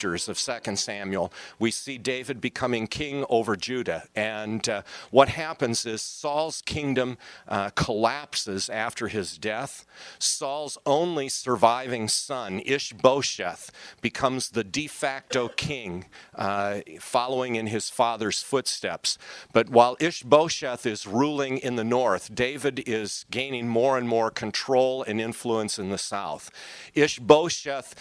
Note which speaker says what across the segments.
Speaker 1: chapters of 2 Samuel, we see David becoming king over Judah. And what happens is Saul's kingdom collapses after his death. Saul's only surviving son, Ishbosheth, becomes the de facto king, following in his father's footsteps. But while Ishbosheth is ruling in the north, David is gaining more and more control and influence in the south. Ishbosheth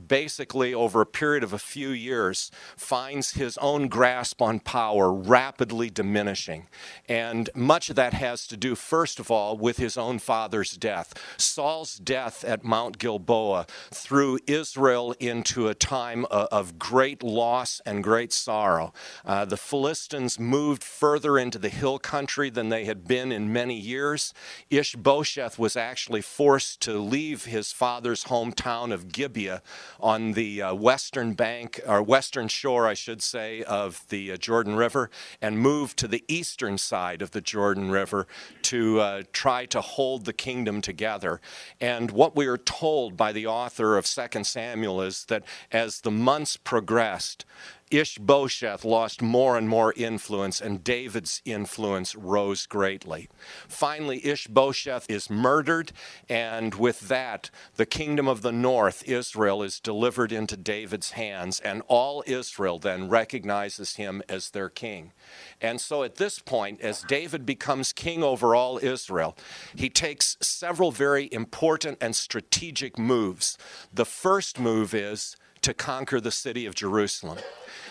Speaker 1: basically over a period of a few years finds his own grasp on power rapidly diminishing. And much of that has to do, first of all, with his own father's death. Saul's death at Mount Gilboa threw Israel into a time of great loss and great sorrow. The Philistines moved further into the hill country than they had been in many years. Ishbosheth was actually forced to leave his father's hometown of Gibeah on the western bank, or western shore, I should say, of the Jordan River, and move to the eastern side of the Jordan River to try to hold the kingdom together. And what we are told by the author of 2 Samuel is that as the months progressed, Ishbosheth lost more and more influence, and David's influence rose greatly. Finally, Ishbosheth is murdered, and with that, the kingdom of the north, Israel, is delivered into David's hands, and all Israel then recognizes him as their king. And so at this point, as David becomes king over all Israel, he takes several very important and strategic moves. The first move is to conquer the city of Jerusalem.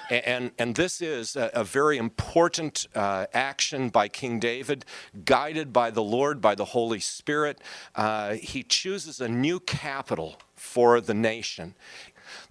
Speaker 1: And this is a very important action by King David, guided by the Lord, by the Holy Spirit. He chooses a new capital for the nation,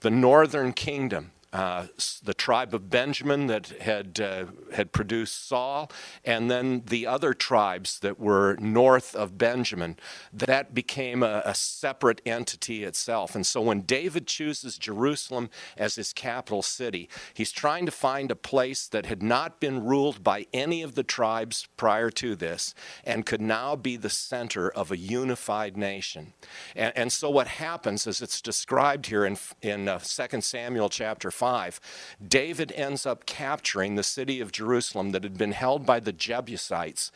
Speaker 1: the northern kingdom. The tribe of Benjamin that had produced Saul, and then the other tribes that were north of Benjamin, that became a separate entity itself. And so when David chooses Jerusalem as his capital city, he's trying to find a place that had not been ruled by any of the tribes prior to this and could now be the center of a unified nation. And so what happens, as it's described here in 2 Samuel chapter 5, David ends up capturing the city of Jerusalem that had been held by the Jebusites.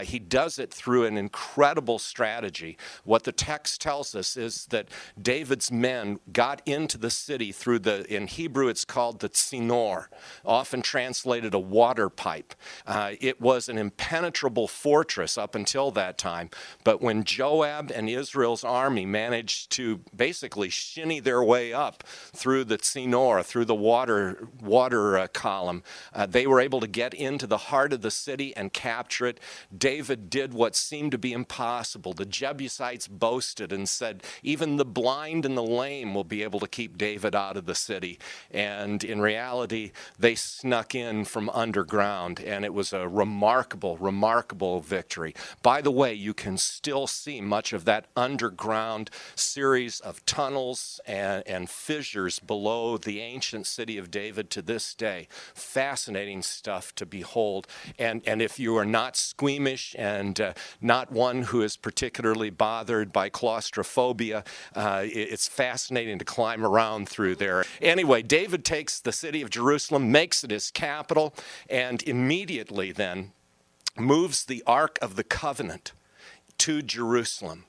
Speaker 1: He does it through an incredible strategy. What the text tells us is that David's men got into the city through in Hebrew it's called the tzinor, often translated a water pipe. It was an impenetrable fortress up until that time, but when Joab and Israel's army managed to basically shinny their way up through the tzinor, through the water column, they were able to get into the heart of the city and capture it. David did what seemed to be impossible. The Jebusites boasted and said, even the blind and the lame will be able to keep David out of the city. And in reality, they snuck in from underground, and it was a remarkable, remarkable victory. By the way, you can still see much of that underground series of tunnels and fissures below the ancient city of David to this day. Fascinating stuff to behold. And if you are not squeamish and not one who is particularly bothered by claustrophobia, it's fascinating to climb around through there. Anyway, David takes the city of Jerusalem, makes it his capital, and immediately then moves the Ark of the Covenant to Jerusalem.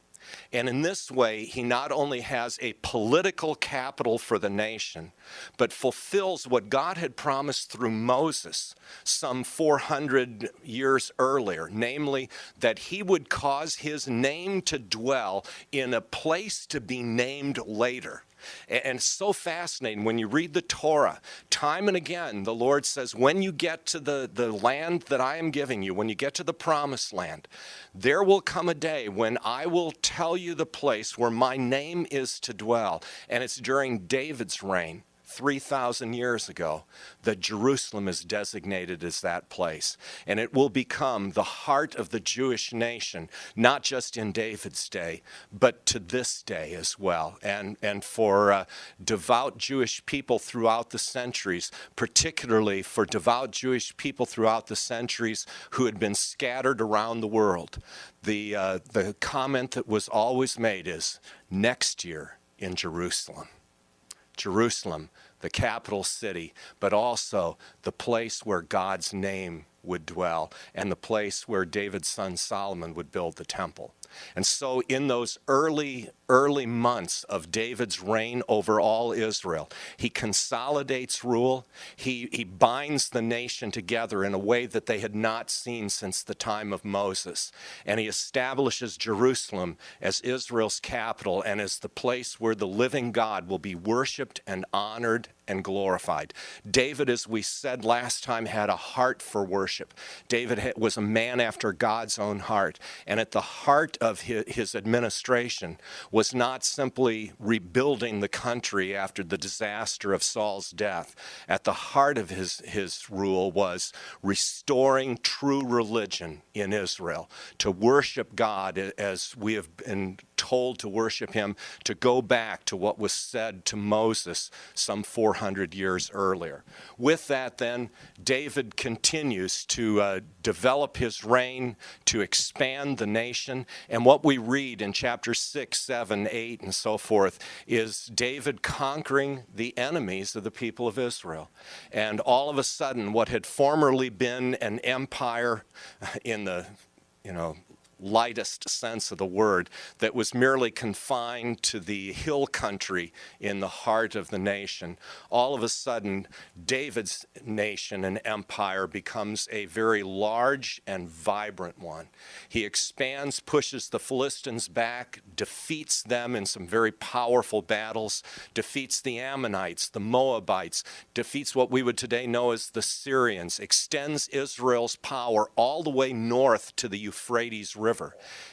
Speaker 1: And in this way, he not only has a political capital for the nation, but fulfills what God had promised through Moses some 400 years earlier, namely that he would cause his name to dwell in a place to be named later. And it's so fascinating when you read the Torah, time and again, the Lord says, when you get to the land that I am giving you, when you get to the promised land, there will come a day when I will tell you the place where my name is to dwell. And it's during David's reign. 3,000 years ago, that Jerusalem is designated as that place. And it will become the heart of the Jewish nation, not just in David's day, but to this day as well. And for devout Jewish people throughout the centuries, particularly for devout Jewish people throughout the centuries who had been scattered around the world, the comment that was always made is, next year in Jerusalem. Jerusalem, the capital city, but also the place where God's name would dwell and the place where David's son Solomon would build the temple. And so in those early months of David's reign over all Israel, he consolidates rule. He binds the nation together in a way that they had not seen since the time of Moses. And he establishes Jerusalem as Israel's capital and as the place where the living God will be worshiped and honored and glorified. David, as we said last time, had a heart for worship. David was a man after God's own heart. And at the heart of his administration was not simply rebuilding the country after the disaster of Saul's death. At the heart of his rule was restoring true religion in Israel, to worship God as we have been told to worship him, to go back to what was said to Moses some 400 years earlier. With that, then, David continues to develop his reign, to expand the nation. And what we read in chapters 6, 7, 8, and so forth is David conquering the enemies of the people of Israel. And all of a sudden, what had formerly been an empire in the, lightest sense of the word, that was merely confined to the hill country in the heart of the nation, all of a sudden, David's nation and empire becomes a very large and vibrant one. He expands, pushes the Philistines back, defeats them in some very powerful battles, defeats the Ammonites, the Moabites, defeats what we would today know as the Syrians, extends Israel's power all the way north to the Euphrates River.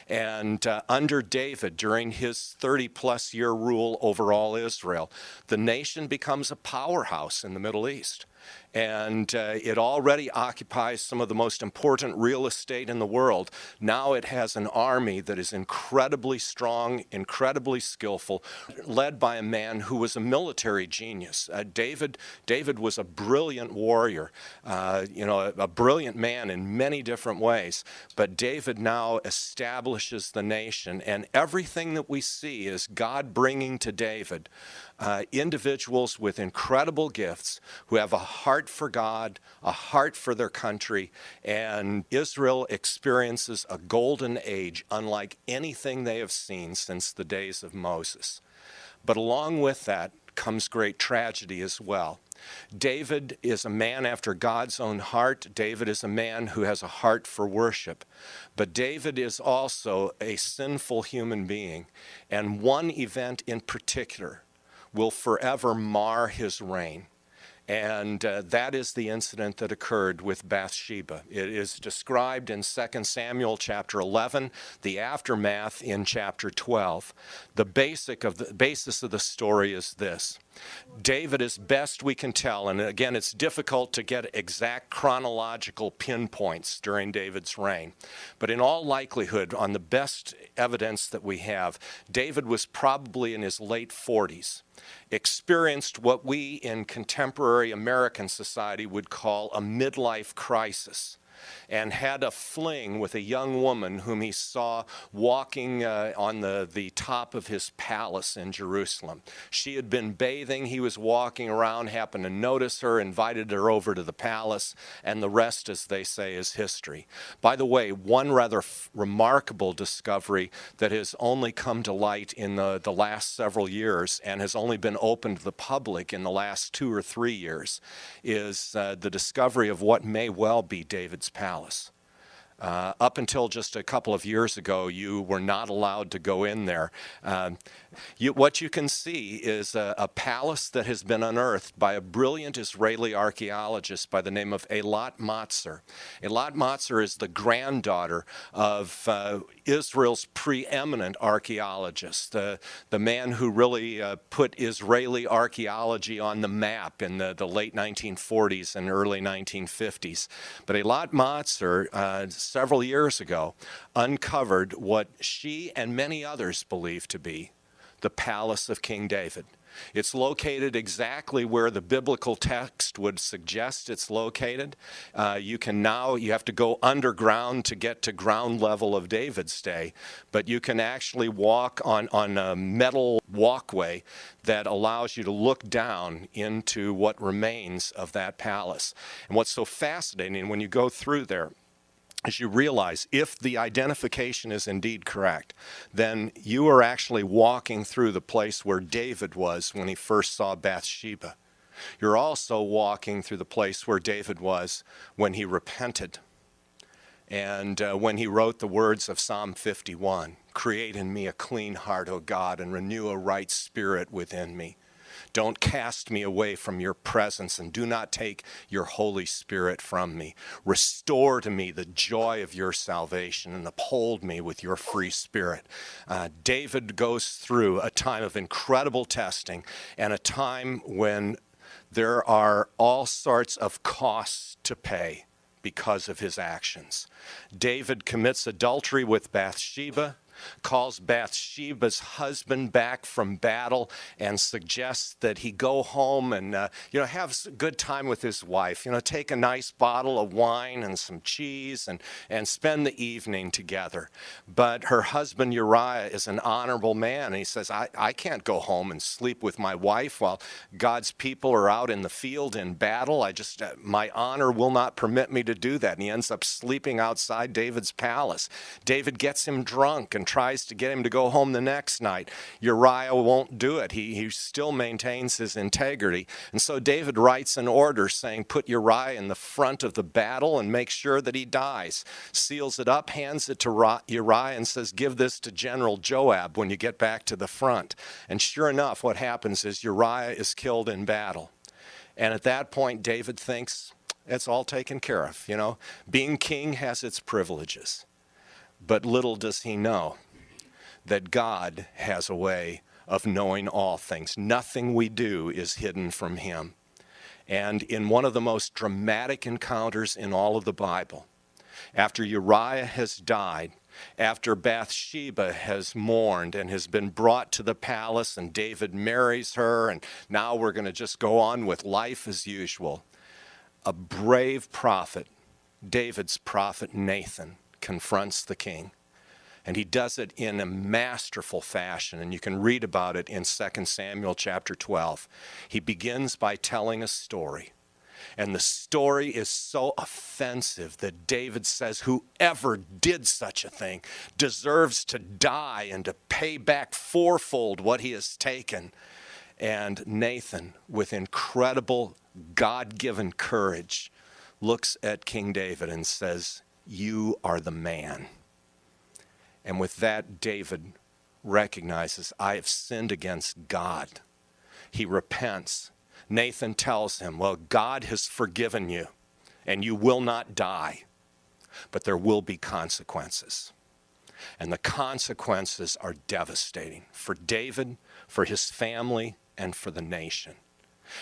Speaker 1: And under David, during his 30-plus year rule over all Israel, the nation becomes a powerhouse in the Middle East. And it already occupies some of the most important real estate in the world. Now it has an army that is incredibly strong, incredibly skillful, led by a man who was a military genius. David was a brilliant warrior, a brilliant man in many different ways. But David now establishes the nation, and everything that we see is God bringing to David individuals with incredible gifts who have a heart for God, a heart for their country, and Israel experiences a golden age unlike anything they have seen since the days of Moses. But along with that comes great tragedy as well. David is a man after God's own heart. David is a man who has a heart for worship. But David is also a sinful human being, and one event in particular will forever mar his reign. And that is the incident that occurred with Bathsheba. It is described in 2 Samuel chapter 11, the aftermath in chapter 12. The basis of the story is this. David, as best we can tell, and again, it's difficult to get exact chronological pinpoints during David's reign, but in all likelihood, on the best evidence that we have, David was probably in his late 40s, experienced what we in contemporary American society would call a midlife crisis, and had a fling with a young woman whom he saw walking on the top of his palace in Jerusalem. She had been bathing, he was walking around, happened to notice her, invited her over to the palace, and the rest, as they say, is history. By the way, one rather remarkable discovery that has only come to light in the last several years and has only been opened to the public in the last 2 or 3 years is the discovery of what may well be David's palace. Up until just a couple of years ago, you were not allowed to go in there. What you can see is a palace that has been unearthed by a brilliant Israeli archaeologist by the name of Eilat Matzer. Eilat Matzer is the granddaughter of Israel's preeminent archaeologist, the man who really put Israeli archaeology on the map in the late 1940s and early 1950s. But Eilat Matzer, several years ago, uncovered what she and many others believe to be the palace of King David. It's located exactly where the biblical text would suggest it's located. You have to go underground to get to ground level of David's day, but you can actually walk on a metal walkway that allows you to look down into what remains of that palace. And what's so fascinating when you go through there, as you realize if the identification is indeed correct, then you are actually walking through the place where David was when he first saw Bathsheba. You're also walking through the place where David was when he repented. And when he wrote the words of Psalm 51, "Create in me a clean heart, O God, and renew a right spirit within me. Don't cast me away from your presence, and do not take your Holy Spirit from me. Restore to me the joy of your salvation, and uphold me with your free spirit." David goes through a time of incredible testing and a time when there are all sorts of costs to pay because of his actions. David commits adultery with Bathsheba, calls Bathsheba's husband back from battle, and suggests that he go home and have a good time with his wife. Take a nice bottle of wine and some cheese and spend the evening together. But her husband Uriah is an honorable man, and he says, I can't go home and sleep with my wife while God's people are out in the field in battle. My honor will not permit me to do that. And he ends up sleeping outside David's palace. David gets him drunk and tries to get him to go home the next night. Uriah won't do it. He still maintains his integrity. And so David writes an order saying, put Uriah in the front of the battle and make sure that he dies. Seals it up, hands it to Uriah, and says, give this to General Joab when you get back to the front. And sure enough, what happens is Uriah is killed in battle. And at that point, David thinks, it's all taken care of. Being king has its privileges. But little does he know that God has a way of knowing all things. Nothing we do is hidden from him. And in one of the most dramatic encounters in all of the Bible, after Uriah has died, after Bathsheba has mourned and has been brought to the palace and David marries her, and now we're going to just go on with life as usual, a brave prophet, David's prophet Nathan, confronts the king. And he does it in a masterful fashion, and you can read about it in 2 Samuel chapter 12. He begins by telling a story, and the story is so offensive that David says whoever did such a thing deserves to die and to pay back fourfold what he has taken. And Nathan, with incredible God-given courage, looks at King David and says, you are the man. And with that, David recognizes, I have sinned against God. He repents. Nathan tells him, well, God has forgiven you, and you will not die, but there will be consequences. And the consequences are devastating for David, for his family, and for the nation.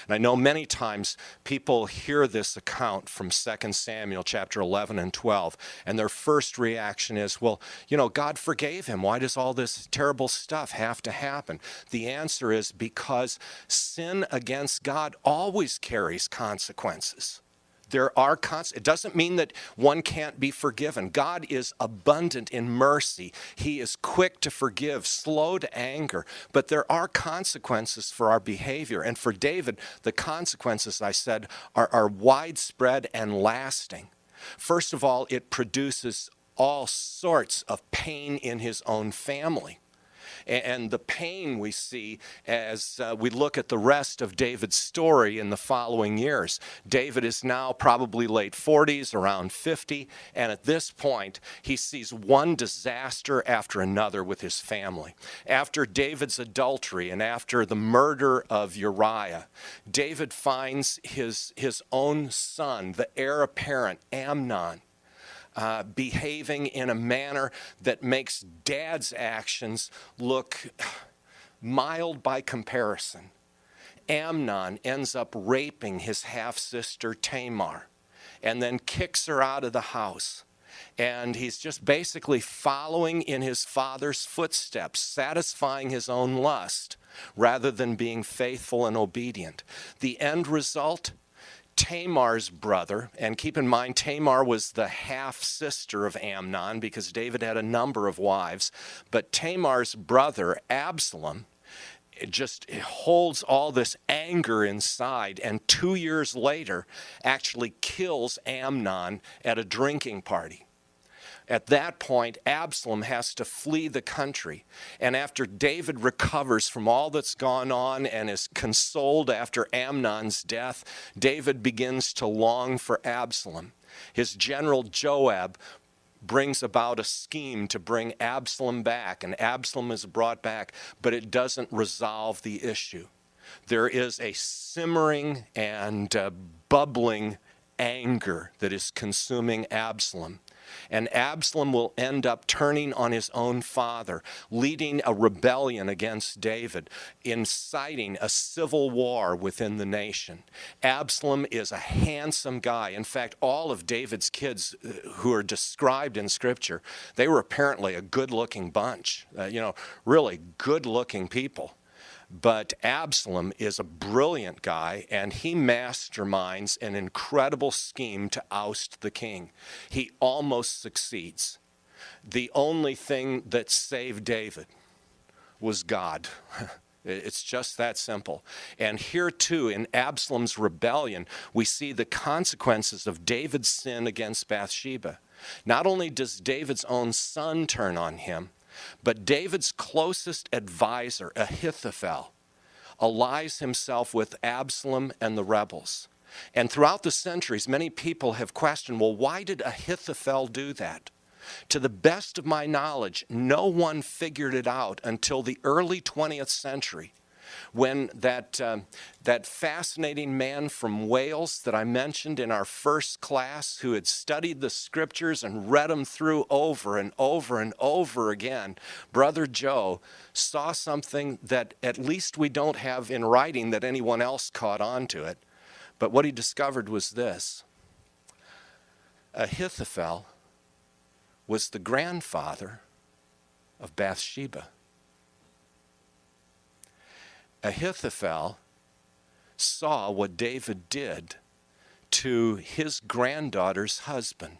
Speaker 1: And I know many times people hear this account from 2 Samuel chapter 11 and 12, and their first reaction is, well, God forgave him. Why does all this terrible stuff have to happen? The answer is because sin against God always carries consequences. It doesn't mean that one can't be forgiven. God is abundant in mercy. He is quick to forgive, slow to anger, but there are consequences for our behavior. And for David, the consequences, I said, are widespread and lasting. First of all, it produces all sorts of pain in his own family. And the pain we see as we look at the rest of David's story in the following years. David is now probably late 40s, around 50, and at this point, he sees one disaster after another with his family. After David's adultery and after the murder of Uriah, David finds his own son, the heir apparent, Amnon, behaving in a manner that makes dad's actions look mild by comparison. Amnon ends up raping his half-sister Tamar and then kicks her out of the house. And he's just basically following in his father's footsteps, satisfying his own lust rather than being faithful and obedient. The end result, Tamar's brother, and keep in mind Tamar was the half-sister of Amnon because David had a number of wives, but Tamar's brother, Absalom, it just holds all this anger inside, and 2 years later actually kills Amnon at a drinking party. At that point, Absalom has to flee the country. And after David recovers from all that's gone on and is consoled after Amnon's death, David begins to long for Absalom. His general Joab brings about a scheme to bring Absalom back, and Absalom is brought back, but it doesn't resolve the issue. There is a simmering and bubbling anger that is consuming Absalom. And Absalom will end up turning on his own father, leading a rebellion against David, inciting a civil war within the nation. Absalom is a handsome guy. In fact, all of David's kids who are described in Scripture, they were apparently a good-looking bunch, really good-looking people. But Absalom is a brilliant guy, and he masterminds an incredible scheme to oust the king. He almost succeeds. The only thing that saved David was God. It's just that simple. And here too, in Absalom's rebellion, we see the consequences of David's sin against Bathsheba. Not only does David's own son turn on him, but David's closest advisor, Ahithophel, allies himself with Absalom and the rebels. And throughout the centuries, many people have questioned, well, why did Ahithophel do that? To the best of my knowledge, no one figured it out until the early 20th century, when that fascinating man from Wales that I mentioned in our first class, who had studied the Scriptures and read them through over and over and over again, Brother Joe, saw something that at least we don't have in writing that anyone else caught on to it. But what he discovered was this: Ahithophel was the grandfather of Bathsheba. Ahithophel saw what David did to his granddaughter's husband,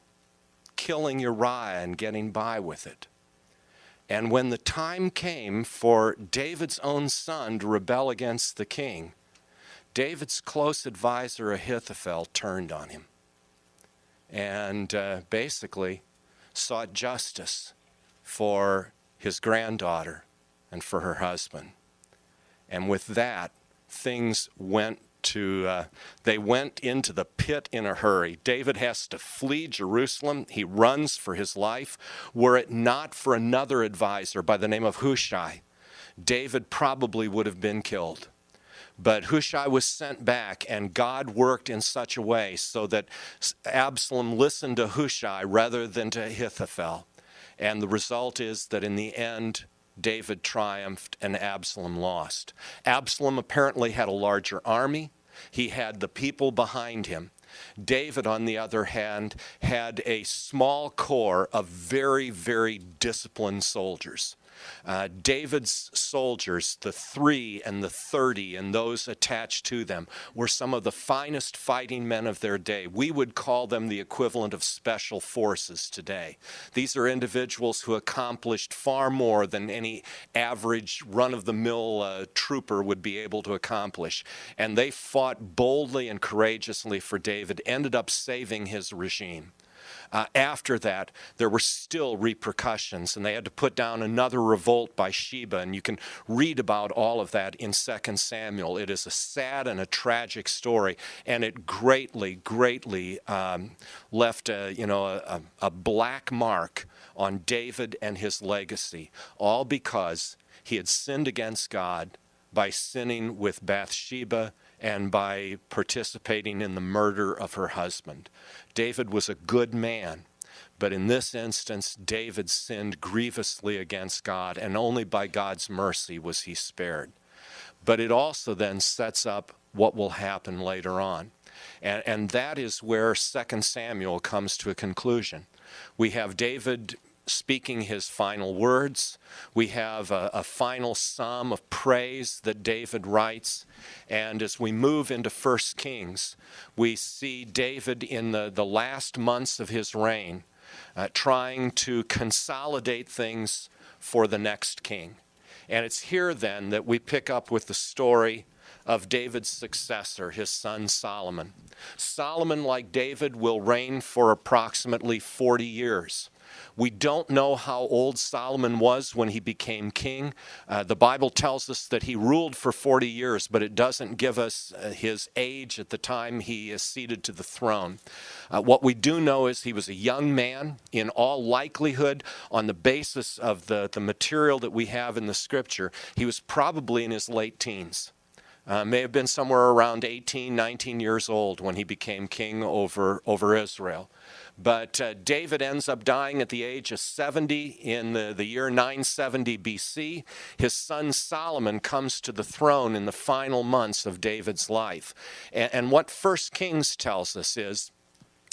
Speaker 1: killing Uriah and getting by with it. And when the time came for David's own son to rebel against the king, David's close advisor Ahithophel turned on him and basically sought justice for his granddaughter and for her husband. And with that, things went they went into the pit in a hurry. David has to flee Jerusalem. He runs for his life. Were it not for another advisor by the name of Hushai, David probably would have been killed. But Hushai was sent back, and God worked in such a way so that Absalom listened to Hushai rather than to Ahithophel. And the result is that in the end, David triumphed and Absalom lost. Absalom apparently had a larger army. He had the people behind him. David, on the other hand, had a small corps of very, very disciplined soldiers. David's soldiers, the 3 and the 30 and those attached to them, were some of the finest fighting men of their day. We would call them the equivalent of special forces today. These are individuals who accomplished far more than any average run-of-the-mill trooper would be able to accomplish. And they fought boldly and courageously for David, ended up saving his regime. After that, there were still repercussions, and they had to put down another revolt by Sheba, and you can read about all of that in 2 Samuel. It is a sad and a tragic story, and it greatly left a black mark on David and his legacy, all because he had sinned against God by sinning with Bathsheba and by participating in the murder of her husband. David was a good man, but in this instance, David sinned grievously against God, and only by God's mercy was he spared. But it also then sets up what will happen later on. And that is where 2 Samuel comes to a conclusion. We have David speaking his final words. We have a final psalm of praise that David writes. And as we move into 1 Kings, we see David in the last months of his reign trying to consolidate things for the next king. And it's here then that we pick up with the story of David's successor, his son Solomon. Solomon, like David, will reign for approximately 40 years. We don't know how old Solomon was when he became king. The Bible tells us that he ruled for 40 years, but it doesn't give us his age at the time he is seated to the throne. What we do know is he was a young man. In all likelihood, on the basis of the material that we have in the scripture, he was probably in his late teens. May have been somewhere around 18, 19 years old when he became king over Israel. But David ends up dying at the age of 70 in the year 970 BC. His son Solomon comes to the throne in the final months of David's life. And what 1 Kings tells us is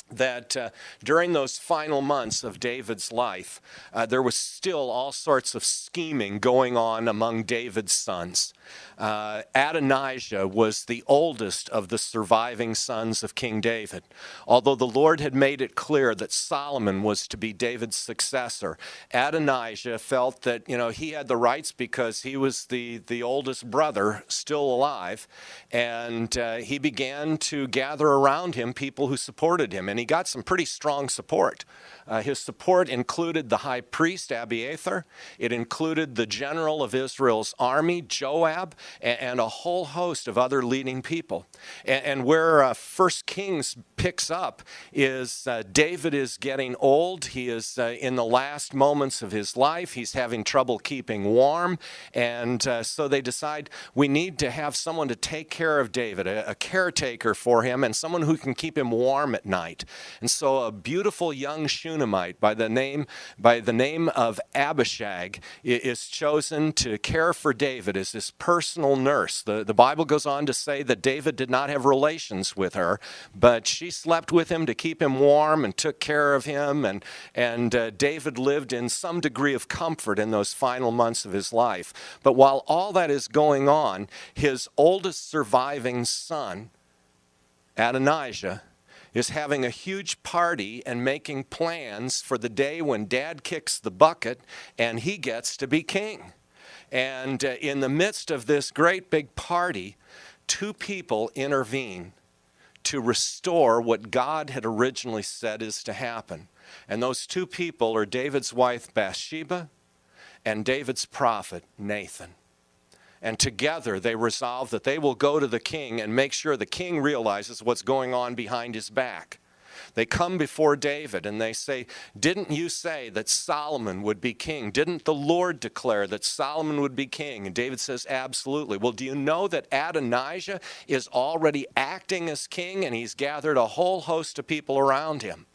Speaker 1: that during those final months of David's life, there was still all sorts of scheming going on among David's sons. Adonijah was the oldest of the surviving sons of King David. Although the Lord had made it clear that Solomon was to be David's successor, Adonijah felt that, he had the rights because he was the oldest brother still alive, and he began to gather around him people who supported him, and he got some pretty strong support. His support included the high priest, Abiathar. It included the general of Israel's army, Joab, and a whole host of other leading people. And where 1 Kings picks up is David is getting old. He is in the last moments of his life. He's having trouble keeping warm. And so they decide we need to have someone to take care of David, a caretaker for him, and someone who can keep him warm at night. And so a beautiful young Shunammite by the name of Abishag is chosen to care for David as his personal nurse. The Bible goes on to say that David did not have relations with her, but she slept with him to keep him warm and took care of him, and David lived in some degree of comfort in those final months of his life. But while all that is going on, his oldest surviving son, Adonijah, is having a huge party and making plans for the day when Dad kicks the bucket and he gets to be king. And in the midst of this great big party, two people intervene to restore what God had originally said is to happen. And those two people are David's wife Bathsheba and David's prophet Nathan. And together they resolve that they will go to the king and make sure the king realizes what's going on behind his back. They come before David and they say, "Didn't you say that Solomon would be king? Didn't the Lord declare that Solomon would be king?" And David says, "Absolutely." "Well, do you know that Adonijah is already acting as king, and he's gathered a whole host of people around him?"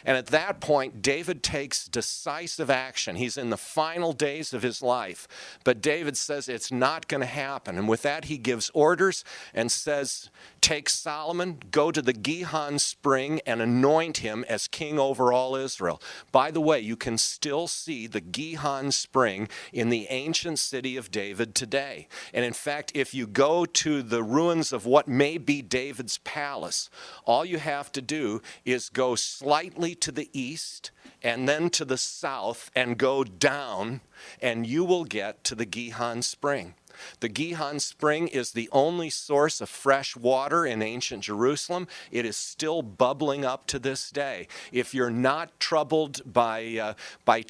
Speaker 1: And at that point, David takes decisive action. He's in the final days of his life. But David says it's not going to happen. And with that, he gives orders and says, "Take Solomon, go to the Gihon spring and anoint him as king over all Israel." By the way, you can still see the Gihon spring in the ancient city of David today. And in fact, if you go to the ruins of what may be David's palace, all you have to do is go slightly to the east and then to the south and go down, and you will get to the Gihon spring. The Gihon spring is the only source of fresh water in ancient Jerusalem. It is still bubbling up to this day. If you're not troubled by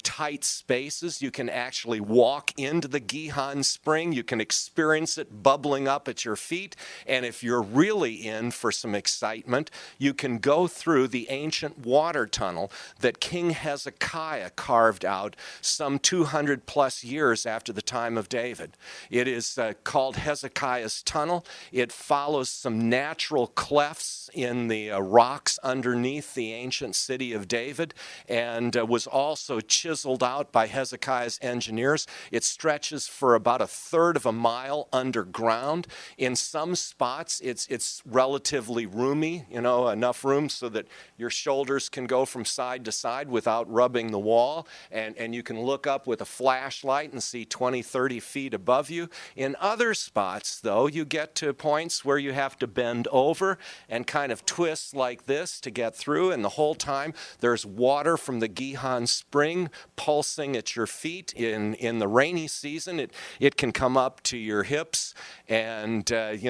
Speaker 1: tight spaces, you can actually walk into the Gihon spring. You can experience it bubbling up at your feet. And if you're really in for some excitement, you can go through the ancient water tunnel that King Hezekiah carved out some 200 plus years after the time of David. It is is called Hezekiah's Tunnel. It follows some natural clefts in the rocks underneath the ancient city of David, and was also chiseled out by Hezekiah's engineers. It stretches for about a third of a mile underground. In some spots, it's relatively roomy, enough room so that your shoulders can go from side to side without rubbing the wall, and you can look up with a flashlight and see 20, 30 feet above you. In other spots, though, you get to points where you have to bend over and kind of twist like this to get through, and the whole time there's water from the Gihon spring pulsing at your feet. In the rainy season, it can come up to your hips, and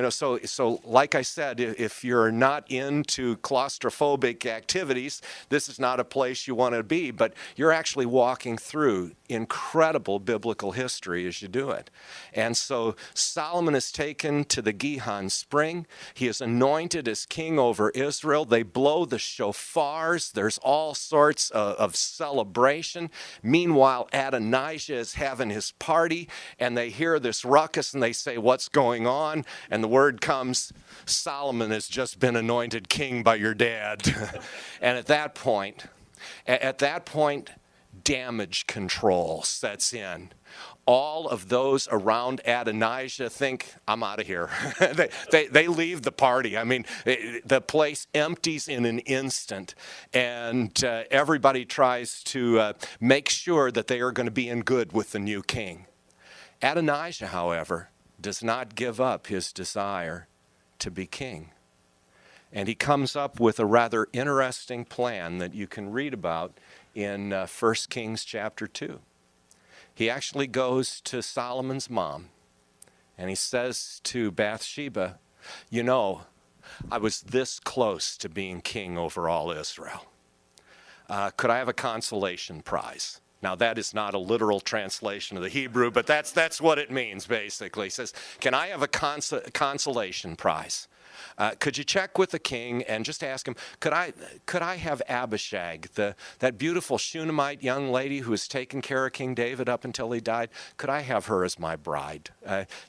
Speaker 1: so like I said, if you're not into claustrophobic activities, this is not a place you want to be, but you're actually walking through incredible biblical history as you do it. And so Solomon is taken to the Gihon spring. He is anointed as king over Israel. They blow the shofars. There's all sorts of celebration. Meanwhile, Adonijah is having his party, and they hear this ruckus, and they say, "What's going on?" And the word comes, "Solomon has just been anointed king by your dad." And at that point, damage control sets in. All of those around Adonijah think, "I'm out of here." They leave the party. I mean, the place empties in an instant, and everybody tries to make sure that they are going to be in good with the new king. Adonijah, however, does not give up his desire to be king. And he comes up with a rather interesting plan that you can read about in 1 Kings chapter 2. He actually goes to Solomon's mom, and he says to Bathsheba, "I was this close to being king over all Israel. Could I have a consolation prize?" Now, that is not a literal translation of the Hebrew, but that's what it means, basically. He says, "Can I have a consolation prize? Could you check with the king and just ask him, could I have Abishag, that beautiful Shunammite young lady who was taking care of King David up until he died, could I have her as my bride?"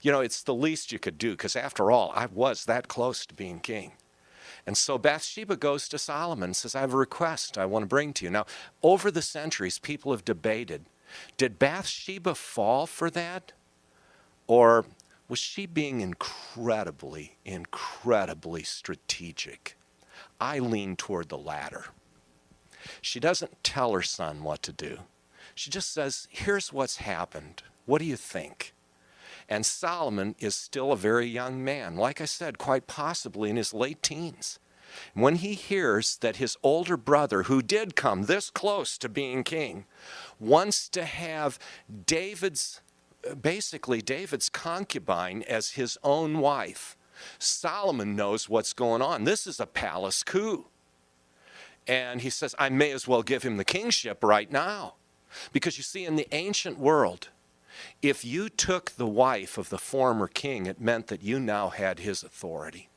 Speaker 1: It's the least you could do, because after all, I was that close to being king. And so Bathsheba goes to Solomon and says, "I have a request I want to bring to you." Now, over the centuries, people have debated, did Bathsheba fall for that? Or was she being incredibly, incredibly strategic? I lean toward the latter. She doesn't tell her son what to do. She just says, "Here's what's happened. What do you think?" And Solomon is still a very young man, like I said, quite possibly in his late teens. When he hears that his older brother, who did come this close to being king, wants to have David's concubine as his own wife, Solomon knows what's going on. This is a palace coup. And he says, "I may as well give him the kingship right now." Because you see, in the ancient world, if you took the wife of the former king, it meant that you now had his authority.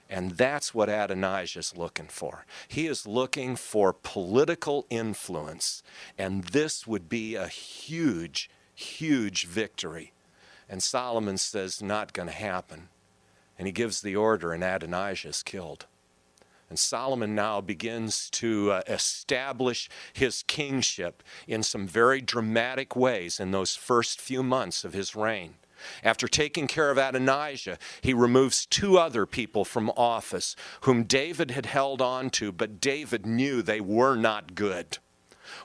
Speaker 1: And that's what Adonijah is looking for. He is looking for political influence, and this would be a huge, huge victory. And Solomon says, "Not going to happen." And he gives the order, and Adonijah is killed. And Solomon now begins to establish his kingship in some very dramatic ways in those first few months of his reign. After taking care of Adonijah, he removes two other people from office whom David had held on to, but David knew they were not good.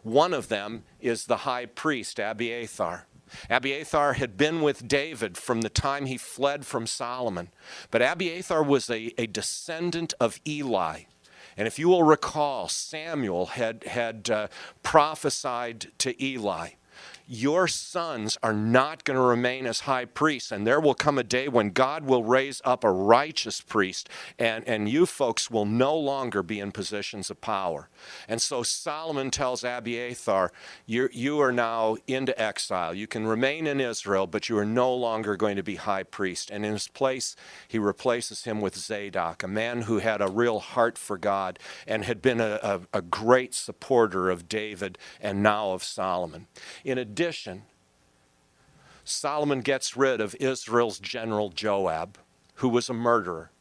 Speaker 1: One of them is the high priest, Abiathar. Abiathar had been with David from the time he fled from Solomon. But Abiathar was a descendant of Eli. And if you will recall, Samuel had prophesied to Eli, "Your sons are not going to remain as high priests, and there will come a day when God will raise up a righteous priest, and you folks will no longer be in positions of power." And so Solomon tells Abiathar, you are now into exile. You can remain in Israel, but you are no longer going to be high priest. And in his place, he replaces him with Zadok, a man who had a real heart for God and had been a great supporter of David and now of Solomon. In addition, Solomon gets rid of Israel's general Joab, who was a murderer.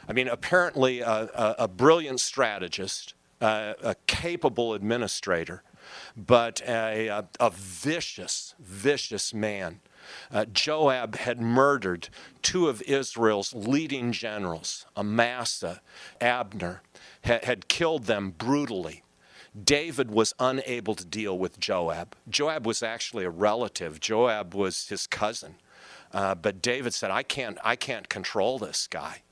Speaker 1: I mean, apparently a brilliant strategist, a capable administrator, but a vicious, vicious man. Joab had murdered two of Israel's leading generals, Amasa, Abner, had killed them brutally. David was unable to deal with Joab. Joab was actually a relative. Joab was his cousin. But David said, I can't control this guy.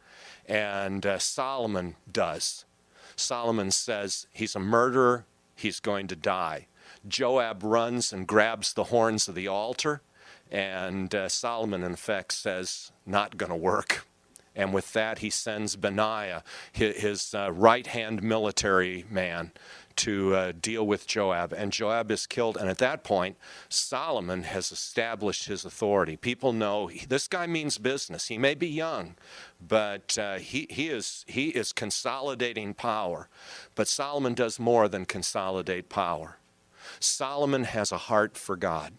Speaker 1: And Solomon does. Solomon says, he's a murderer, he's going to die. Joab runs and grabs the horns of the altar, and Solomon, in effect, says, not going to work. And with that, he sends Benaiah, his right-hand military man, to deal with Joab. And Joab is killed. And at that point, Solomon has established his authority. People know this guy means business. He may be young, but he is consolidating power. But Solomon does more than consolidate power. Solomon has a heart for God.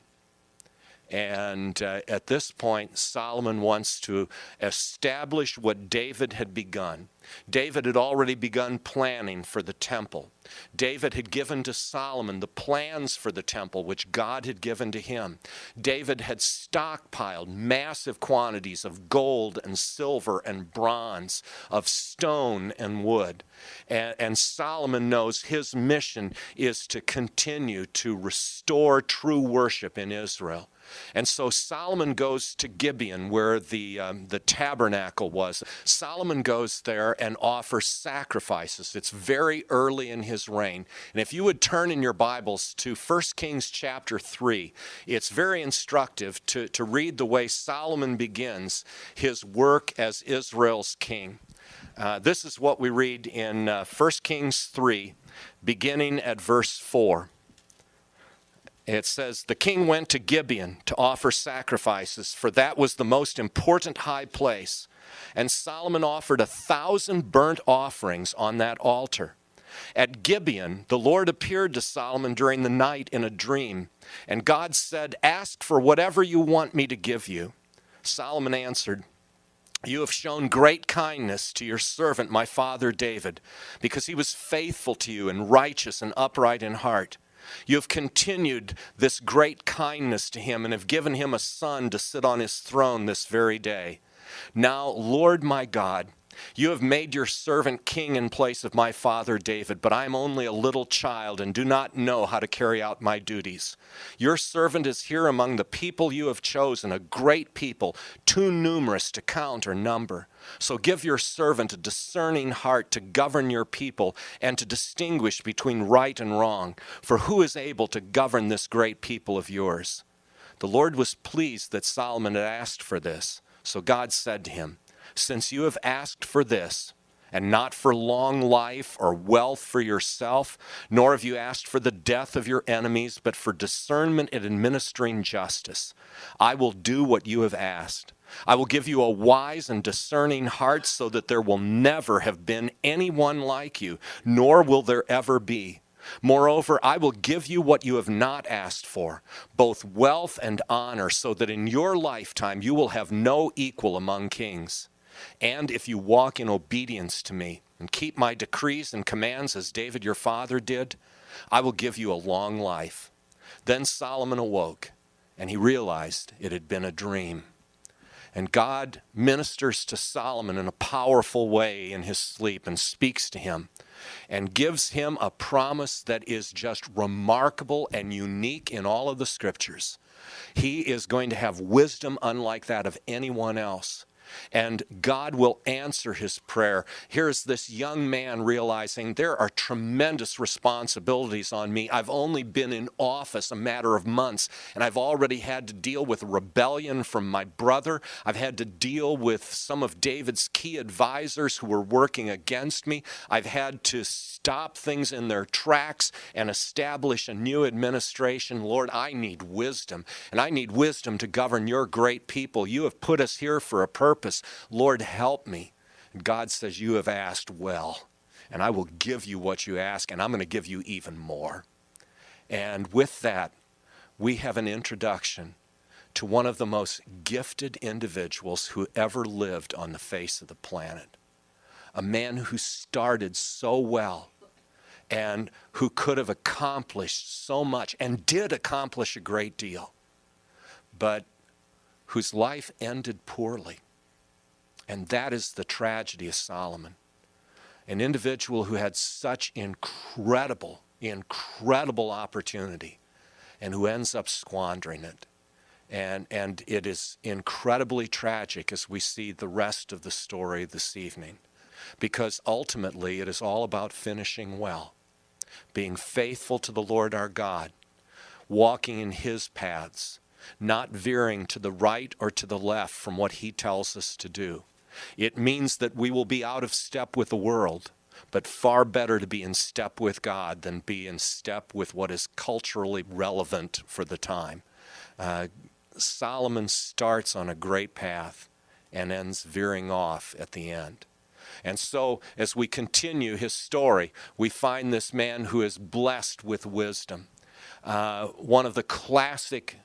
Speaker 1: And at this point, Solomon wants to establish what David had begun. David had already begun planning for the temple. David had given to Solomon the plans for the temple, which God had given to him. David had stockpiled massive quantities of gold and silver and bronze, of stone and wood. And Solomon knows his mission is to continue to restore true worship in Israel. And so Solomon goes to Gibeon, where the tabernacle was. Solomon goes there and offers sacrifices. It's very early in his reign. And if you would turn in your Bibles to 1 Kings chapter 3, it's very instructive to read the way Solomon begins his work as Israel's king. This is what we read in 1 Kings 3, beginning at verse 4. It says, the king went to Gibeon to offer sacrifices, for that was the most important high place. And Solomon offered 1,000 burnt offerings on that altar. At Gibeon, the Lord appeared to Solomon during the night in a dream. And God said, ask for whatever you want me to give you. Solomon answered, you have shown great kindness to your servant, my father David, because he was faithful to you and righteous and upright in heart. You have continued this great kindness to him and have given him a son to sit on his throne this very day. Now, Lord my God, you have made your servant king in place of my father David, but I am only a little child and do not know how to carry out my duties. Your servant is here among the people you have chosen, a great people, too numerous to count or number. So give your servant a discerning heart to govern your people and to distinguish between right and wrong. For who is able to govern this great people of yours? The Lord was pleased that Solomon had asked for this. So God said to him, since you have asked for this, and not for long life or wealth for yourself, nor have you asked for the death of your enemies, but for discernment in administering justice, I will do what you have asked. I will give you a wise and discerning heart so that there will never have been anyone like you, nor will there ever be. Moreover, I will give you what you have not asked for, both wealth and honor, so that in your lifetime you will have no equal among kings. And if you walk in obedience to me and keep my decrees and commands as David your father did, I will give you a long life. Then Solomon awoke, and he realized it had been a dream. And God ministers to Solomon in a powerful way in his sleep and speaks to him and gives him a promise that is just remarkable and unique in all of the scriptures. He is going to have wisdom unlike that of anyone else. And God will answer his prayer. Here's this young man realizing there are tremendous responsibilities on me. I've only been in office a matter of months, and I've already had to deal with rebellion from my brother. I've had to deal with some of David's key advisors who were working against me. I've had to stop things in their tracks and establish a new administration. Lord, I need wisdom, and I need wisdom to govern your great people. You have put us here for a purpose. Lord, help me. And God says, you have asked well, and I will give you what you ask, and I'm going to give you even more. And with that, we have an introduction to one of the most gifted individuals who ever lived on the face of the planet. A man who started so well and who could have accomplished so much and did accomplish a great deal, but whose life ended poorly. And that is the tragedy of Solomon. An individual who had such incredible opportunity and who ends up squandering it. And it is incredibly tragic as we see the rest of the story this evening, because ultimately it is all about finishing well, being faithful to the Lord our God, walking in his paths, not veering to the right or to the left from what he tells us to do. It means that we will be out of step with the world, but far better to be in step with God than be in step with what is culturally relevant for the time. Solomon starts on a great path and ends veering off at the end. And so, as we continue his story, we find this man who is blessed with wisdom. One of the classic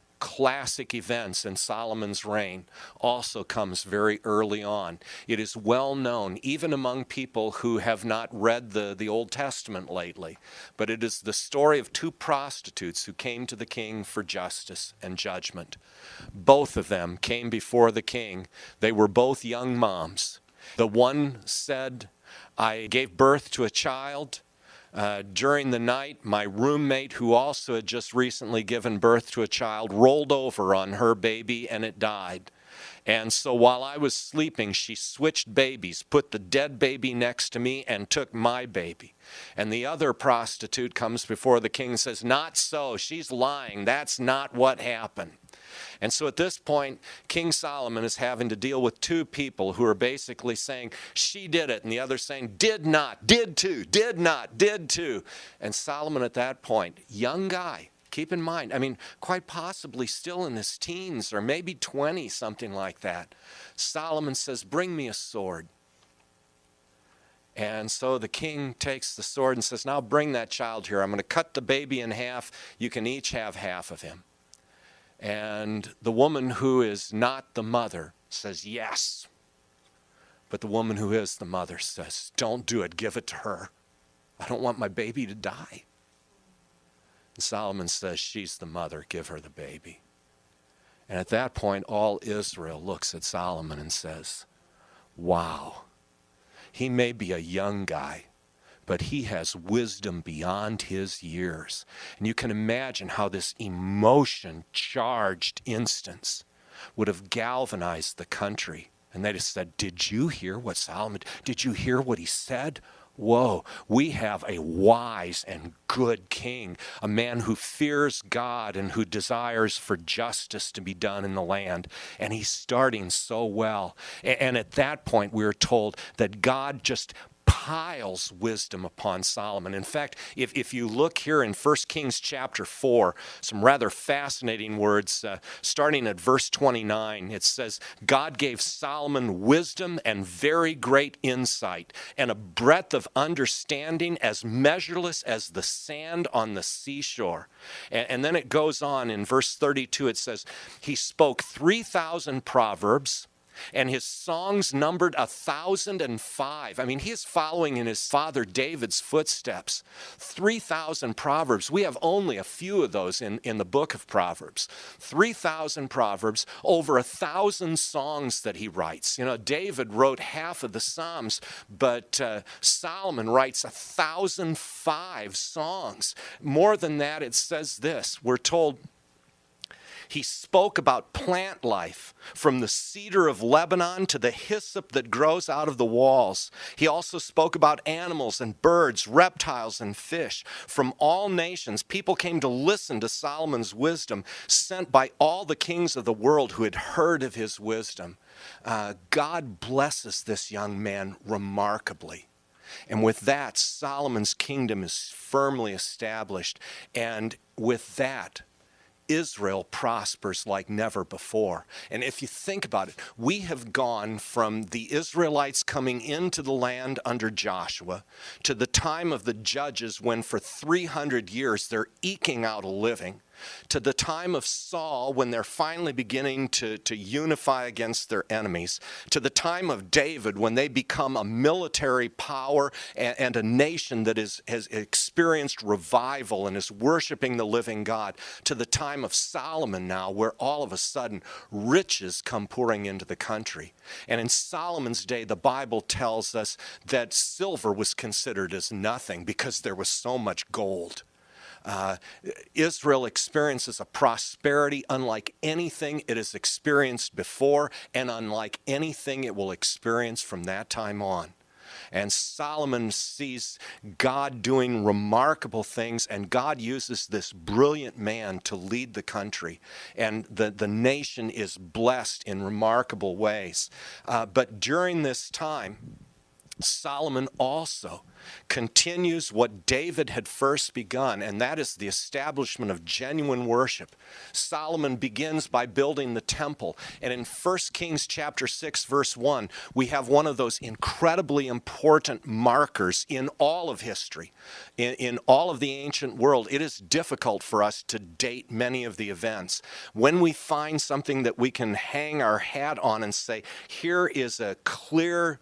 Speaker 1: events in Solomon's reign also comes very early on. It is well known, even among people who have not read the Old Testament lately, but it is the story of two prostitutes who came to the king for justice and judgment. Both of them came before the king. They were both young moms. The one said, I gave birth to a child. During the night, my roommate, who also had just recently given birth to a child, rolled over on her baby and it died. And so while I was sleeping, she switched babies, put the dead baby next to me and took my baby. And the other prostitute comes before the king and says, not so, she's lying, that's not what happened. And so at this point, King Solomon is having to deal with two people who are basically saying, she did it, and the other saying, did not, did too, did not, did too. And Solomon at that point, young guy, keep in mind, I mean, quite possibly still in his teens or maybe 20, something like that. Solomon says, bring me a sword. And so the king takes the sword and says, now bring that child here. I'm going to cut the baby in half. You can each have half of him. And the woman who is not the mother says, yes. But the woman who is the mother says, don't do it, give it to her. I don't want my baby to die. And Solomon says, she's the mother, give her the baby. And at that point, all Israel looks at Solomon and says, wow, he may be a young guy, but he has wisdom beyond his years. And you can imagine how this emotion-charged instance would have galvanized the country. And they just said, did you hear what Solomon, did you hear what he said? Whoa, we have a wise and good king, a man who fears God and who desires for justice to be done in the land. And he's starting so well. And at that point, we're told that God just piles wisdom upon Solomon. In fact, if you look here in 1 Kings chapter 4, some rather fascinating words, starting at verse 29, it says, God gave Solomon wisdom and very great insight, and a breadth of understanding as measureless as the sand on the seashore. And then it goes on in verse 32, it says, he spoke 3,000 proverbs, and his songs numbered 1,005. I mean, he is following in his father David's footsteps. 3,000 proverbs. We have only a few of those in the book of Proverbs. 3,000 proverbs, over 1,000 songs that he writes. You know, David wrote half of the Psalms, but Solomon writes 1,005 songs. More than that, it says this. We're told, he spoke about plant life, from the cedar of Lebanon to the hyssop that grows out of the walls. He also spoke about animals and birds, reptiles and fish. From all nations, people came to listen to Solomon's wisdom, sent by all the kings of the world who had heard of his wisdom. God blesses this young man remarkably. And with that, Solomon's kingdom is firmly established. And with that, Israel prospers like never before. And if you think about it, we have gone from the Israelites coming into the land under Joshua to the time of the judges when for 300 years they're eking out a living. to the time of Saul, when they're finally beginning to unify against their enemies, to the time of David, when they become a military power and a nation that has experienced revival and is worshiping the living God, to the time of Solomon now, where all of a sudden riches come pouring into the country. And in Solomon's day, the Bible tells us that silver was considered as nothing because there was so much gold. Israel experiences a prosperity unlike anything it has experienced before and unlike anything it will experience from that time on. And Solomon sees God doing remarkable things, and God uses this brilliant man to lead the country. And the nation is blessed in remarkable ways. But during this time, Solomon also continues what David had first begun, and that is the establishment of genuine worship. Solomon begins by building the temple, and in 1 Kings chapter 6, verse 1, we have one of those incredibly important markers in all of history, in all of the ancient world. It is difficult for us to date many of the events. When we find something that we can hang our hat on and say, here is a clear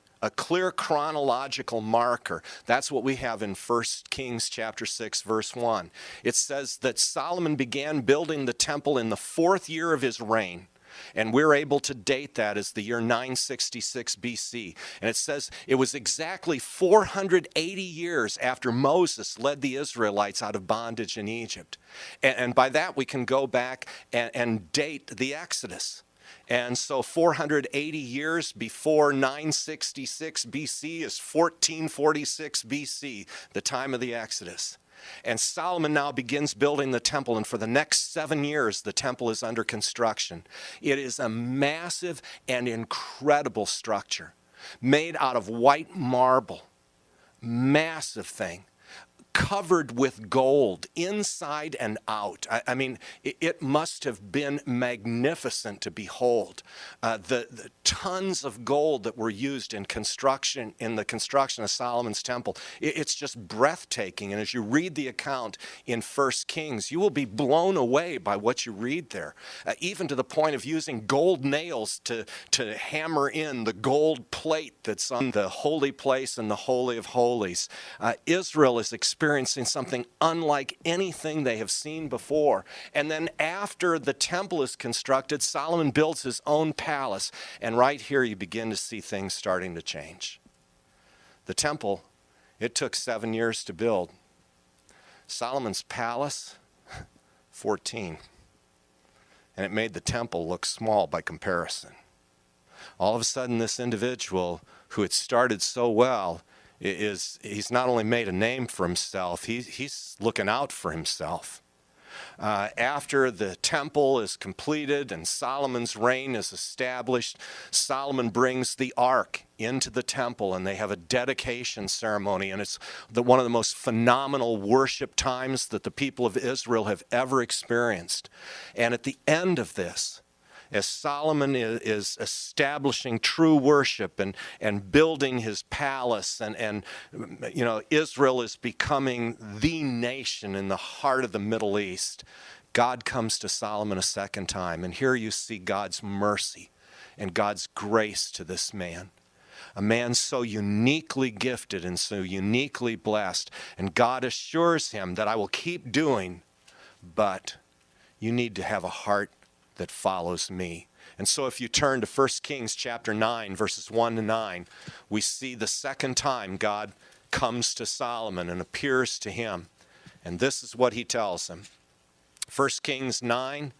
Speaker 1: chronological marker. That's what we have in 1 Kings chapter 6, verse 1. It says that Solomon began building the temple in the 4th year of his reign. And we're able to date that as the year 966 BC. And it says it was exactly 480 years after Moses led the Israelites out of bondage in Egypt. And by that we can go back and date the Exodus. And so 480 years before 966 BC is 1446 BC, the time of the Exodus. And Solomon now begins building the temple, and for the next 7 years, the temple is under construction. It is a massive and incredible structure made out of white marble, massive thing, covered with gold inside and out. I mean, it must have been magnificent to behold. The tons of gold that were used in the construction of Solomon's temple, it's just breathtaking. And as you read the account in 1 Kings, you will be blown away by what you read there, even to the point of using gold nails to hammer in the gold plate that's on the holy place and the Holy of Holies. Israel is experiencing something unlike anything they have seen before. And then after the temple is constructed, Solomon builds his own palace. And right here you begin to see things starting to change. The temple, it took 7 years to build. Solomon's palace, 14. And it made the temple look small by comparison. All of a sudden, this individual who had started so well he's not only made a name for himself, he's looking out for himself. After the temple is completed and Solomon's reign is established, Solomon brings the ark into the temple, and they have a dedication ceremony, and it's one of the most phenomenal worship times that the people of Israel have ever experienced. And at the end of this, as Solomon is establishing true worship and building his palace, and Israel is becoming the nation in the heart of the Middle East, God comes to Solomon a second time. And here you see God's mercy and God's grace to this man. A man so uniquely gifted and so uniquely blessed. And God assures him that I will keep doing, but you need to have a heart that follows me. And so if you turn to 1 Kings chapter 9, verses 1 to 9, we see the second time God comes to Solomon and appears to him. And this is what he tells him. 1 Kings 9,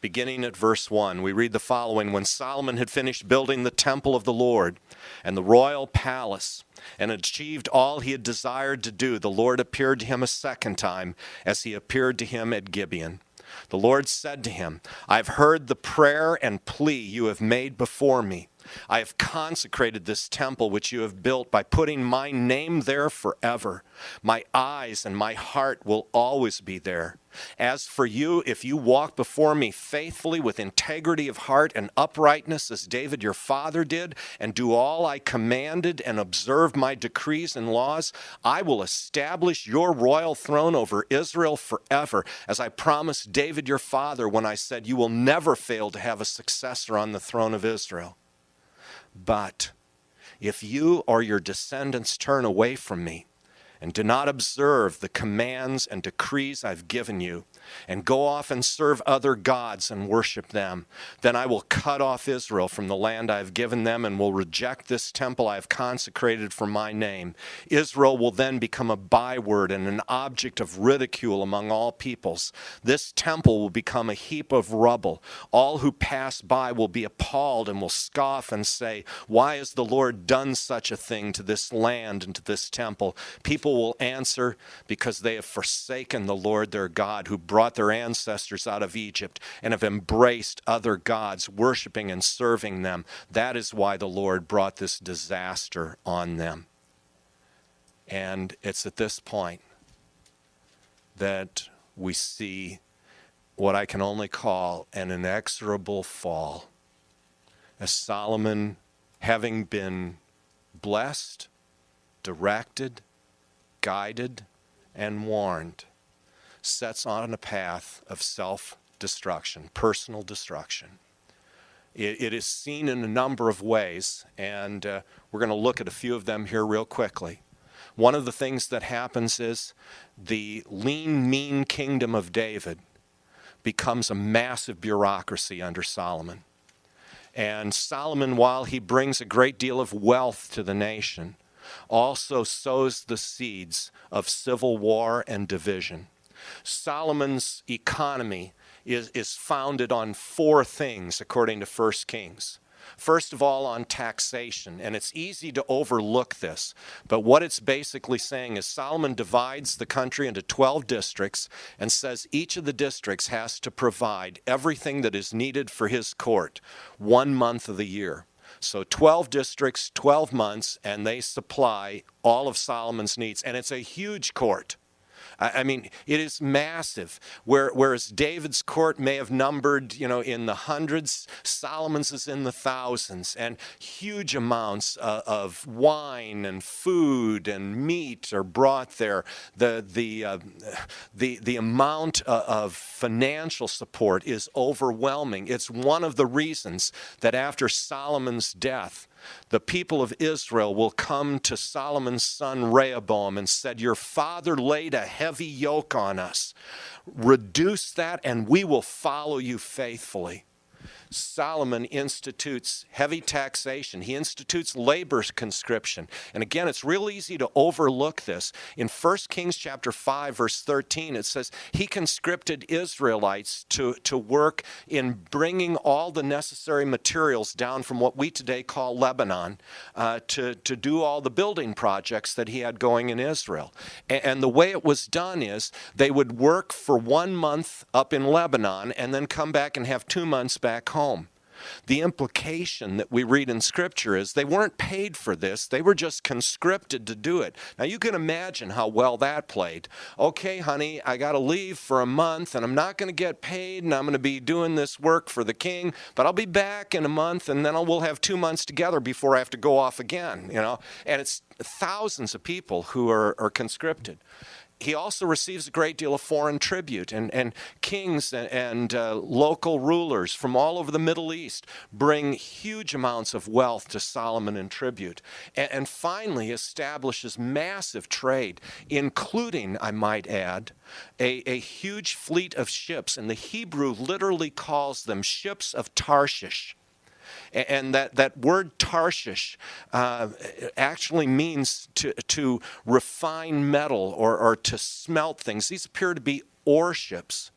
Speaker 1: beginning at verse 1, we read the following. When Solomon had finished building the temple of the Lord and the royal palace and achieved all he had desired to do, the Lord appeared to him a second time as he appeared to him at Gibeon. The Lord said to him, I've heard the prayer and plea you have made before me. I have consecrated this temple which you have built by putting my name there forever. My eyes and my heart will always be there. As for you, if you walk before me faithfully with integrity of heart and uprightness as David your father did, and do all I commanded and observe my decrees and laws, I will establish your royal throne over Israel forever, as I promised David your father when I said, you will never fail to have a successor on the throne of Israel. But if you or your descendants turn away from me and do not observe the commands and decrees I've given you, and go off and serve other gods and worship them, then I will cut off Israel from the land I have given them and will reject this temple I have consecrated for my name. Israel will then become a byword and an object of ridicule among all peoples. This temple will become a heap of rubble. All who pass by will be appalled and will scoff and say, why has the Lord done such a thing to this land and to this temple? People will answer, because they have forsaken the Lord their God, who brought their ancestors out of Egypt, and have embraced other gods, worshiping and serving them. That is why the Lord brought this disaster on them. And it's at this point that we see what I can only call an inexorable fall. As Solomon, having been blessed, directed, guided, and warned, sets on a path of self-destruction, personal destruction. It is seen in a number of ways, and we're going to look at a few of them here real quickly. One of the things that happens is the lean, mean kingdom of David becomes a massive bureaucracy under Solomon. And Solomon, while he brings a great deal of wealth to the nation, also sows the seeds of civil war and division. Solomon's economy is founded on four things, according to 1 Kings. First of all, on taxation, and it's easy to overlook this, but what it's basically saying is Solomon divides the country into 12 districts and says each of the districts has to provide everything that is needed for his court 1 month of the year. So 12 districts, 12 months, and they supply all of Solomon's needs. And it's a huge court. I mean, it is massive. Whereas David's court may have numbered, in the hundreds, Solomon's is in the thousands, and huge amounts of wine and food and meat are brought there. The amount of financial support is overwhelming. It's one of the reasons that after Solomon's death, the people of Israel will come to Solomon's son Rehoboam and said, your father laid a heavy yoke on us. Reduce that and we will follow you faithfully. Solomon institutes heavy taxation. He institutes labor conscription. And again, it's real easy to overlook this. In 1 Kings chapter 5, verse 13, it says, he conscripted Israelites to work in bringing all the necessary materials down from what we today call Lebanon to do all the building projects that he had going in Israel. And the way it was done is they would work for 1 month up in Lebanon and then come back and have 2 months back home. The implication that we read in Scripture is they weren't paid for this. They were just conscripted to do it. Now, you can imagine how well that played. Okay, honey, I got to leave for a month, and I'm not going to get paid, and I'm going to be doing this work for the king, but I'll be back in a month, and then we'll have 2 months together before I have to go off again, And it's thousands of people who are conscripted. He also receives a great deal of foreign tribute, and kings and local rulers from all over the Middle East bring huge amounts of wealth to Solomon in tribute, and finally establishes massive trade, including, I might add, a huge fleet of ships, and the Hebrew literally calls them ships of Tarshish. And that word Tarshish actually means to refine metal or to smelt things. These appear to be ore ships.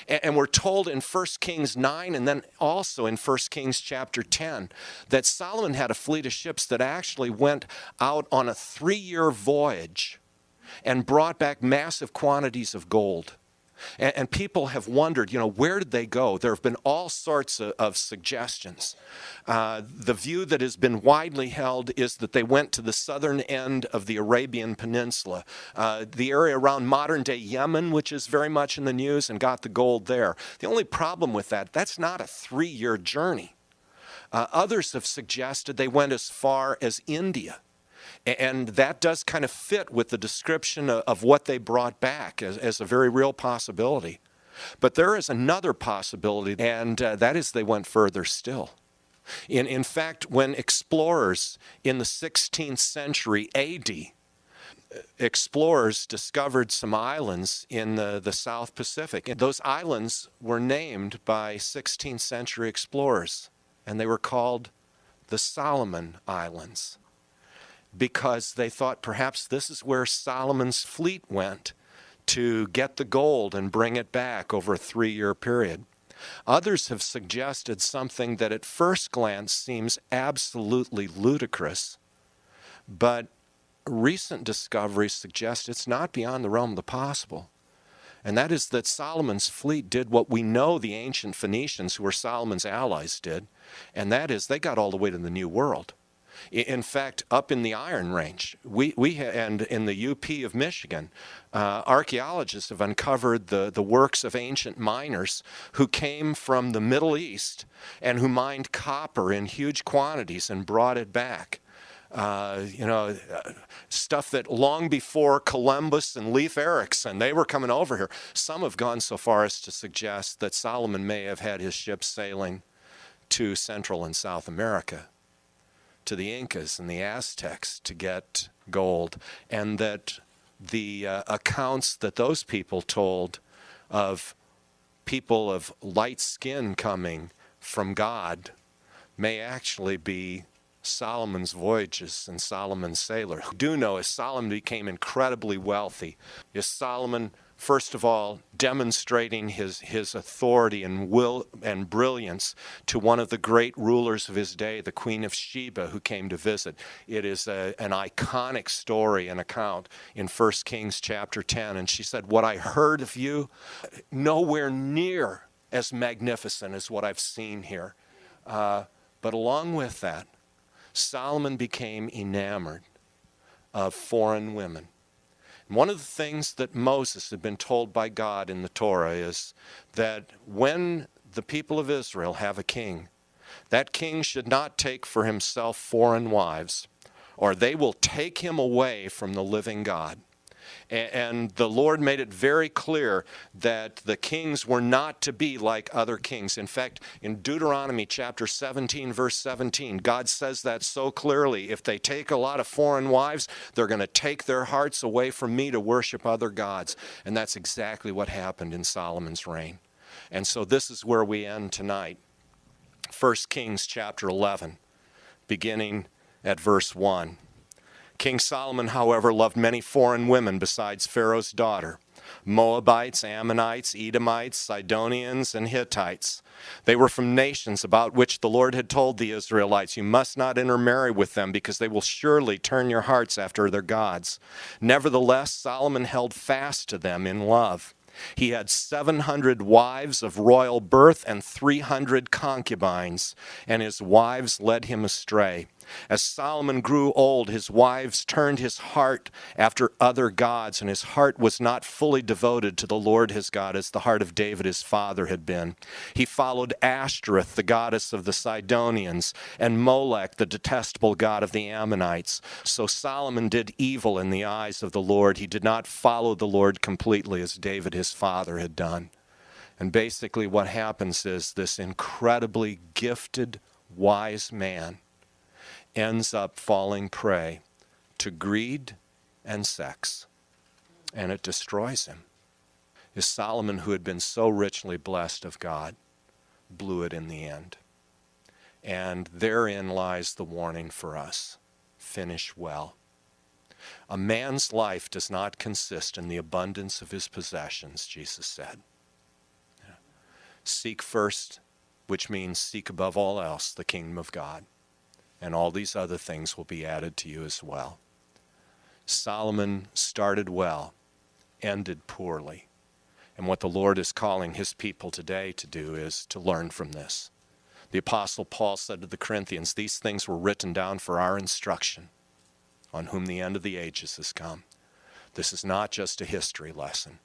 Speaker 1: And we're told in 1 Kings 9 and then also in 1 Kings chapter 10 that Solomon had a fleet of ships that actually went out on a 3-year voyage and brought back massive quantities of gold. And people have wondered, where did they go? There have been all sorts of suggestions. The view that has been widely held is that they went to the southern end of the Arabian Peninsula, the area around modern-day Yemen, which is very much in the news, and got the gold there. The only problem with that's not a 3-year journey. Others have suggested they went as far as India. And that does kind of fit with the description of what they brought back as a very real possibility. But there is another possibility, and that is they went further still. In fact, when explorers in the 16th century AD, explorers discovered some islands in the South Pacific, and those islands were named by 16th century explorers, and they were called the Solomon Islands, because they thought perhaps this is where Solomon's fleet went to get the gold and bring it back over a 3-year period. Others have suggested something that at first glance seems absolutely ludicrous, but recent discoveries suggest it's not beyond the realm of the possible. And that is that Solomon's fleet did what we know the ancient Phoenicians, who were Solomon's allies, did, and that is they got all the way to the New World. In fact, up in the Iron Range, and in the UP of Michigan, archaeologists have uncovered the works of ancient miners who came from the Middle East and who mined copper in huge quantities and brought it back. Stuff that long before Columbus and Leif Erikson, they were coming over here. Some have gone so far as to suggest that Solomon may have had his ships sailing to Central and South America, to the Incas and the Aztecs to get gold, and that the accounts that those people told of people of light skin coming from God may actually be Solomon's voyages and Solomon's sailors. What we do know is Solomon became incredibly wealthy. Is Solomon, first of all, demonstrating his authority and will and brilliance to one of the great rulers of his day, the Queen of Sheba, who came to visit. It is an iconic story and account in 1 Kings chapter 10. And she said, "What I heard of you, nowhere near as magnificent as what I've seen here." But along with that, Solomon became enamored of foreign women. One of the things that Moses had been told by God in the Torah is that when the people of Israel have a king, that king should not take for himself foreign wives, or they will take him away from the living God. And the Lord made it very clear that the kings were not to be like other kings. In fact, in Deuteronomy chapter 17, verse 17, God says that so clearly. If they take a lot of foreign wives, they're going to take their hearts away from me to worship other gods. And that's exactly what happened in Solomon's reign. And so this is where we end tonight. 1 Kings chapter 11, beginning at verse 1. King Solomon, however, loved many foreign women besides Pharaoh's daughter, Moabites, Ammonites, Edomites, Sidonians, and Hittites. They were from nations about which the Lord had told the Israelites, "You must not intermarry with them, because they will surely turn your hearts after their gods." Nevertheless, Solomon held fast to them in love. He had 700 wives of royal birth and 300 concubines, and his wives led him astray. As Solomon grew old, his wives turned his heart after other gods, and his heart was not fully devoted to the Lord his God as the heart of David his father had been. He followed Ashtoreth, the goddess of the Sidonians, and Molech, the detestable god of the Ammonites. So Solomon did evil in the eyes of the Lord. He did not follow the Lord completely as David his father had done. And basically what happens is this incredibly gifted, wise man ends up falling prey to greed and sex, and it destroys him. Is Solomon, who had been so richly blessed of God, blew it in the end. And therein lies the warning for us: finish well. A man's life does not consist in the abundance of his possessions, Jesus said. Seek first, which means seek above all else, the kingdom of God, and all these other things will be added to you as well. Solomon started well, ended poorly, And what the Lord is calling his people today to do is to learn from this. The Apostle Paul said to the Corinthians, these things were written down for our instruction, on whom the end of the ages has come. This is not just a history lesson.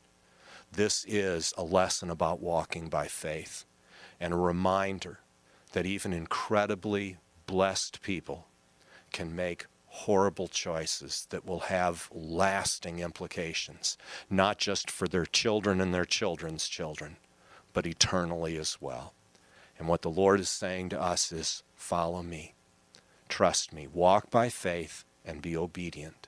Speaker 1: This is a lesson about walking by faith, and a reminder that even incredibly blessed people can make horrible choices that will have lasting implications, not just for their children and their children's children, but eternally as well. And what the Lord is saying to us is, follow me, trust me, walk by faith and be obedient.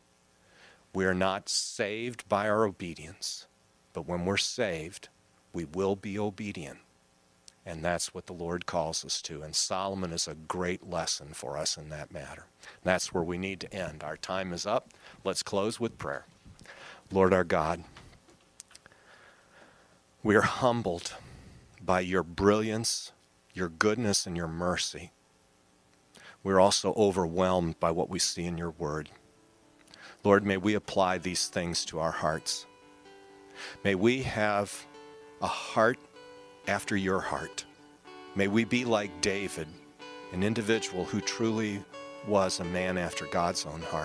Speaker 1: We are not saved by our obedience, but when we're saved, we will be obedient. And that's what the Lord calls us to. And Solomon is a great lesson for us in that matter. And that's where we need to end. Our time is up. Let's close with prayer. Lord our God, we are humbled by your brilliance, your goodness, and your mercy. We're also overwhelmed by what we see in your word. Lord, may we apply these things to our hearts. May we have a heart after your heart. May we be like David, an individual who truly was a man after God's own heart.